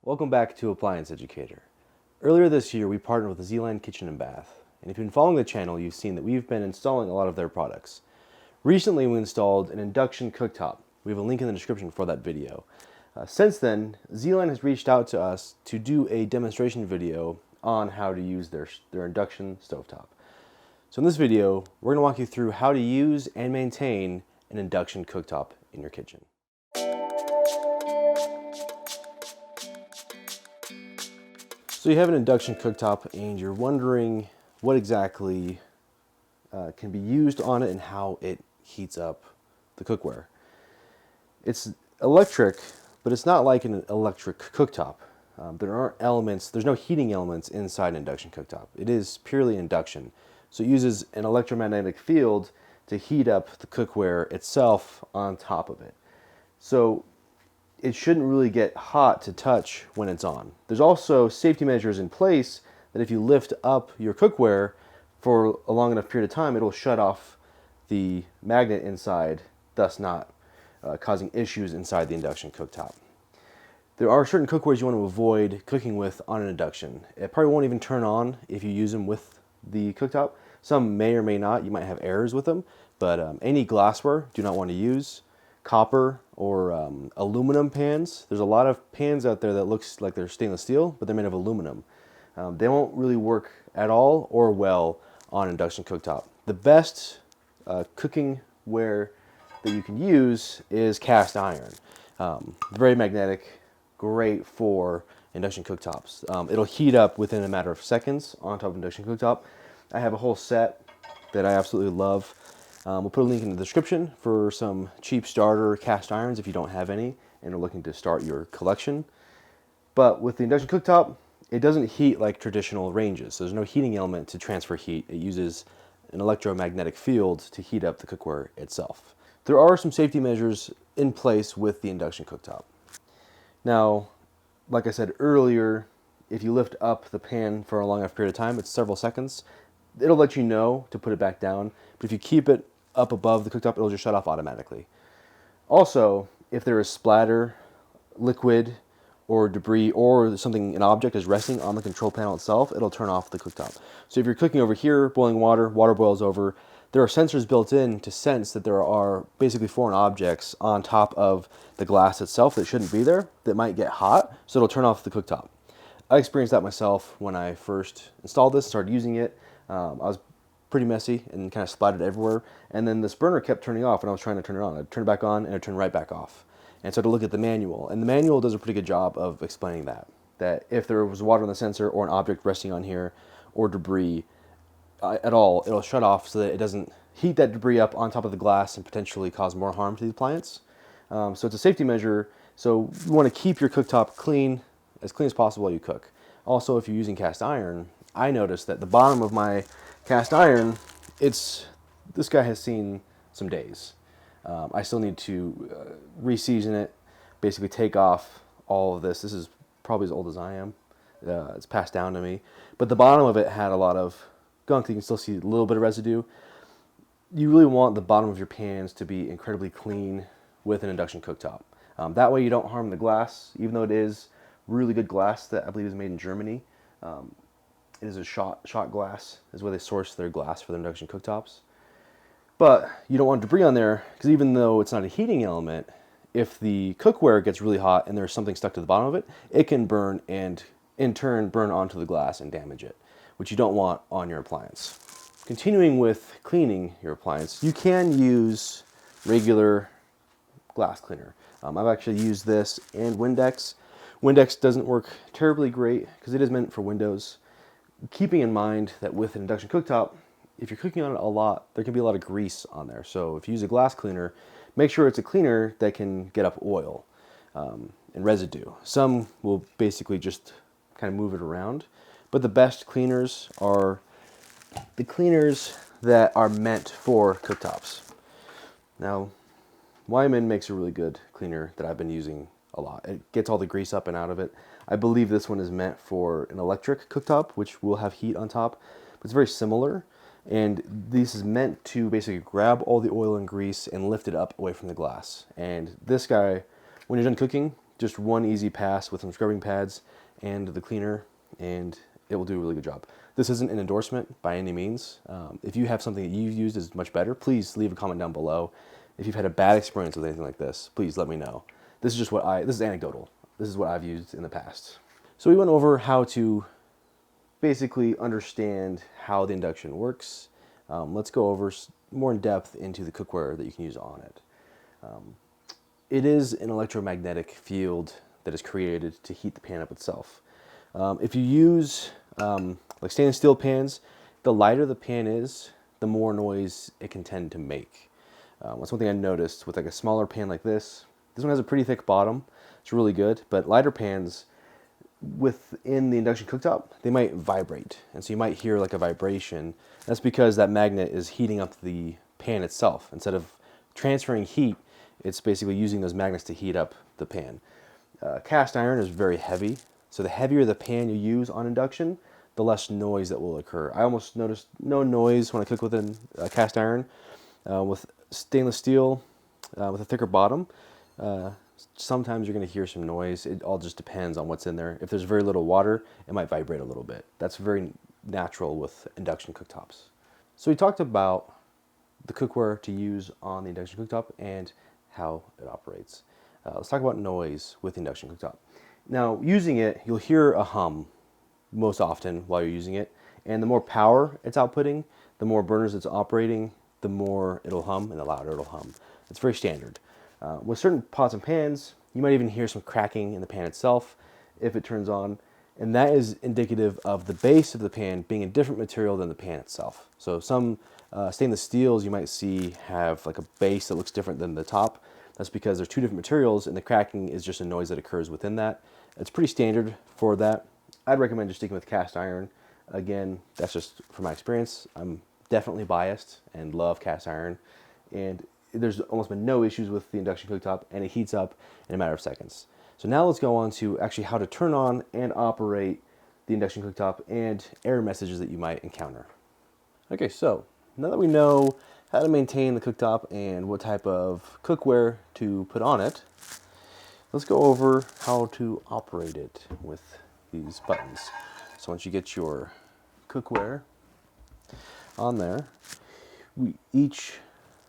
Welcome back to Appliance Educator. Earlier this year, we partnered with Zealand Kitchen and Bath, and if you've been following the channel, you've seen that we've been installing a lot of their products. Recently, we installed an induction cooktop. We have a link in the description for that video. Since then, Zealand has reached out to us to do a demonstration video on how to use their induction stovetop. So in this video, we're going to walk you through how to use and maintain an induction cooktop in your kitchen. So you have an induction cooktop and you're wondering what exactly can be used on it and how it heats up the cookware. It's electric, but it's not like an electric cooktop. There aren't elements, there's no heating elements inside an induction cooktop. It is purely induction. So it uses an electromagnetic field to heat up the cookware itself on top of it. So it shouldn't really get hot to touch when it's on. There's also safety measures in place that if you lift up your cookware for a long enough period of time, it'll shut off the magnet inside, thus not causing issues inside the induction cooktop. There are certain cookwares you want to avoid cooking with on an induction. It probably won't even turn on if you use them with the cooktop. Some may or may not. You might have errors with them, but any glassware do not want to use. Copper or aluminum pans. There's a lot of pans out there that looks like they're stainless steel, but they're made of aluminum. They won't really work at all or well on induction cooktop. The best cooking ware that you can use is cast iron. Very magnetic, great for induction cooktops. It'll heat up within a matter of seconds on top of induction cooktop. I have a whole set that I absolutely love. We'll put a link in the description for some cheap starter cast irons if you don't have any and are looking to start your collection. But with the induction cooktop, it doesn't heat like traditional ranges. So there's no heating element to transfer heat. It uses an electromagnetic field to heat up the cookware itself. There are some safety measures in place with the induction cooktop. Now, like I said earlier, if you lift up the pan for a long enough period of time, it's several seconds, it'll let you know to put it back down. But if you keep it up above the cooktop, it'll just shut off automatically. Also, if there is splatter, liquid, or debris, or something, an object is resting on the control panel itself, it'll turn off the cooktop. So if you're cooking over here, boiling water, water boils over, there are sensors built in to sense that there are basically foreign objects on top of the glass itself that shouldn't be there, that might get hot, so it'll turn off the cooktop. I experienced that myself when I first installed this, started using it. I was pretty messy and kind of splattered everywhere, and then this burner kept turning off when I was trying to turn it on. I'd turn it back on and it'd turn right back off. And so to look at the manual, and the manual does a pretty good job of explaining that if there was water on the sensor or an object resting on here or debris at all, it'll shut off so that it doesn't heat that debris up on top of the glass and potentially cause more harm to the appliance. So it's a safety measure, so you want to keep your cooktop clean as possible while you cook. Also, if you're using cast iron, I noticed that the bottom of my cast iron, this guy has seen some days. I still need to re-season it, basically take off all of this. This is probably as old as I am. It's passed down to me. But the bottom of it had a lot of gunk. You can still see a little bit of residue. You really want the bottom of your pans to be incredibly clean with an induction cooktop. That way you don't harm the glass, even though it is really good glass that I believe is made in Germany. It is a shot glass, is where they source their glass for the induction cooktops. But you don't want debris on there, because even though it's not a heating element, if the cookware gets really hot and there's something stuck to the bottom of it, it can burn and in turn burn onto the glass and damage it, which you don't want on your appliance. Continuing with cleaning your appliance, you can use regular glass cleaner. I've actually used this and Windex. Windex doesn't work terribly great because it is meant for windows. Keeping in mind that with an induction cooktop, if you're cooking on it a lot, there can be a lot of grease on there. So if you use a glass cleaner, make sure it's a cleaner that can get up oil and residue. Some will basically just kind of move it around, but the best cleaners are the cleaners that are meant for cooktops. Now, Wyman makes a really good cleaner that I've been using a lot. It gets all the grease up and out of it. I believe this one is meant for an electric cooktop, which will have heat on top, but it's very similar. And this is meant to basically grab all the oil and grease and lift it up away from the glass. And this guy, when you're done cooking, just one easy pass with some scrubbing pads and the cleaner, and it will do a really good job. This isn't an endorsement by any means. If you have something that you've used is much better, please leave a comment down below. If you've had a bad experience with anything like this, please let me know. This is just this is anecdotal. This is what I've used in the past. So we went over how to basically understand how the induction works. Let's go over more in depth into the cookware that you can use on it. It is an electromagnetic field that is created to heat the pan up itself. If you use like stainless steel pans, the lighter the pan is, the more noise it can tend to make. That's one thing I noticed with like a smaller pan like this. This one has a pretty thick bottom. It's really good, but lighter pans within the induction cooktop, they might vibrate. And so you might hear like a vibration. That's because that magnet is heating up the pan itself. Instead of transferring heat, it's basically using those magnets to heat up the pan. Cast iron is very heavy, so the heavier the pan you use on induction, the less noise that will occur. I almost noticed no noise when I cook with a cast iron. With stainless steel, with a thicker bottom, sometimes you're going to hear some noise. It all just depends on what's in there. If there's very little water, it might vibrate a little bit. That's very natural with induction cooktops. So we talked about the cookware to use on the induction cooktop and how it operates. Let's talk about noise with the induction cooktop. Now, using it, you'll hear a hum most often while you're using it. And the more power it's outputting, the more burners it's operating, the more it'll hum and the louder it'll hum. It's very standard. With certain pots and pans, you might even hear some cracking in the pan itself if it turns on. And that is indicative of the base of the pan being a different material than the pan itself. So some stainless steels you might see have like a base that looks different than the top. That's because there's two different materials and the cracking is just a noise that occurs within that. It's pretty standard for that. I'd recommend just sticking with cast iron. Again, that's just from my experience. I'm definitely biased and love cast iron. And there's almost been no issues with the induction cooktop, and it heats up in a matter of seconds. So now let's go on to actually how to turn on and operate the induction cooktop and error messages that you might encounter. Okay, so now that we know how to maintain the cooktop and what type of cookware to put on it, let's go over how to operate it with these buttons. So once you get your cookware on there, each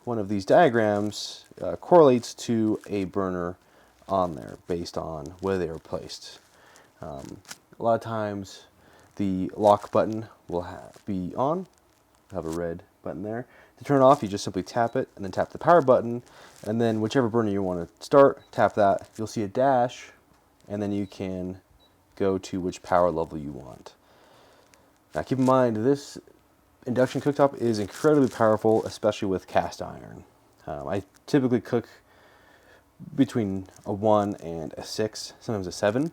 one of these diagrams correlates to a burner on there based on where they are placed. A lot of times the lock button will be on, have a red button there. To turn it off, you just simply tap it and then tap the power button, and then whichever burner you want to start, tap that. You'll see a dash, and then you can go to which power level you want. Now keep in mind, this induction cooktop is incredibly powerful, especially with cast iron. I typically cook between a 1 and a 6, sometimes a 7.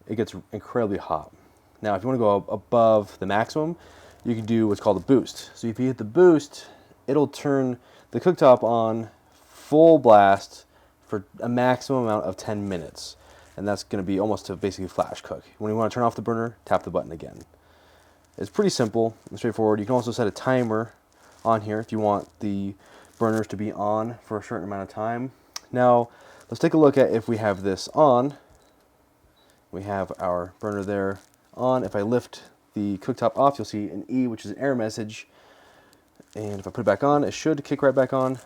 It gets incredibly hot. Now if you want to go above the maximum, you can do what's called a boost. So if you hit the boost, it'll turn the cooktop on full blast for a maximum amount of 10 minutes. And that's going to be almost to basically flash cook. When you want to turn off the burner, tap the button again. It's pretty simple and straightforward. You can also set a timer on here if you want the burners to be on for a certain amount of time. Now, let's take a look at if we have this on. We have our burner there on. If I lift the cooktop off, you'll see an E, which is an error message. And if I put it back on, it should kick right back on.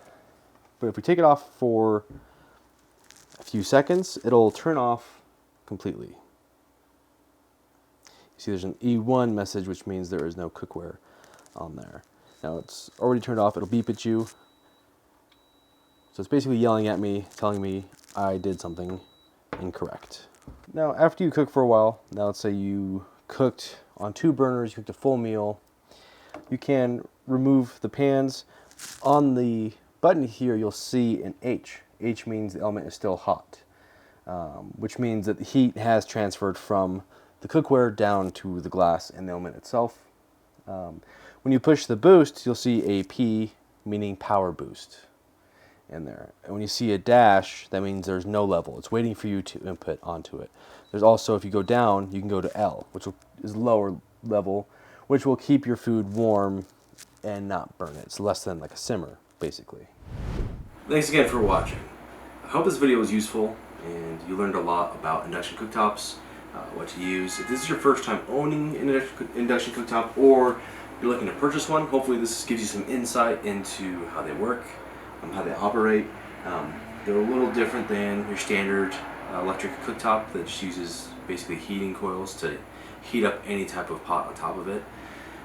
But if we take it off for a few seconds, it'll turn off completely. You see there's an E1 message, which means there is no cookware on there. Now it's already turned off, it'll beep at you. So it's basically yelling at me, telling me I did something incorrect. Now after you cook for a while, now let's say you cooked on 2 burners, you cooked a full meal, you can remove the pans. On the button here you'll see an H. H means the element is still hot, which means that the heat has transferred from the cookware down to the glass and the element itself. When you push the boost, you'll see a P, meaning power boost, in there. And when you see a dash, that means there's no level. It's waiting for you to input onto it. There's also, if you go down, you can go to L, which is lower level, which will keep your food warm and not burn it. It's less than like a simmer, basically. Thanks again for watching. I hope this video was useful, and you learned a lot about induction cooktops, what to use. If this is your first time owning an induction cooktop, or you're looking to purchase one, hopefully this gives you some insight into how they work, how they operate. They're a little different than your standard electric cooktop that just uses basically heating coils to heat up any type of pot on top of it.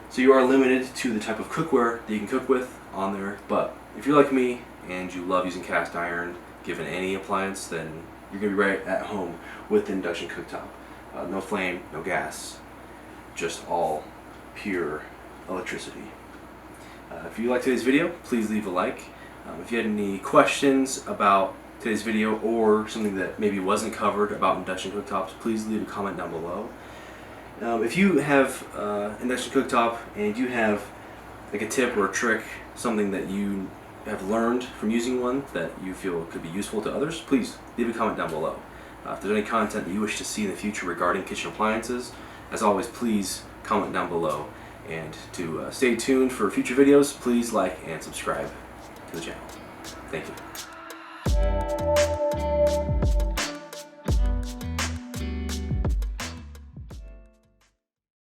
So you are limited to the type of cookware that you can cook with on there, but if you're like me and you love using cast iron given any appliance, then you're going to be right at home with the induction cooktop. No flame, no gas, just all pure electricity. If you liked today's video, please leave a like. If you had any questions about today's video or something that maybe wasn't covered about induction cooktops, please leave a comment down below. If you have induction cooktop and you have like a tip or a trick, something that you have learned from using one that you feel could be useful to others, please leave a comment down below. If there's any content that you wish to see in the future regarding kitchen appliances, as always, please comment down below. And to stay tuned for future videos, please like and subscribe to the channel. Thank you.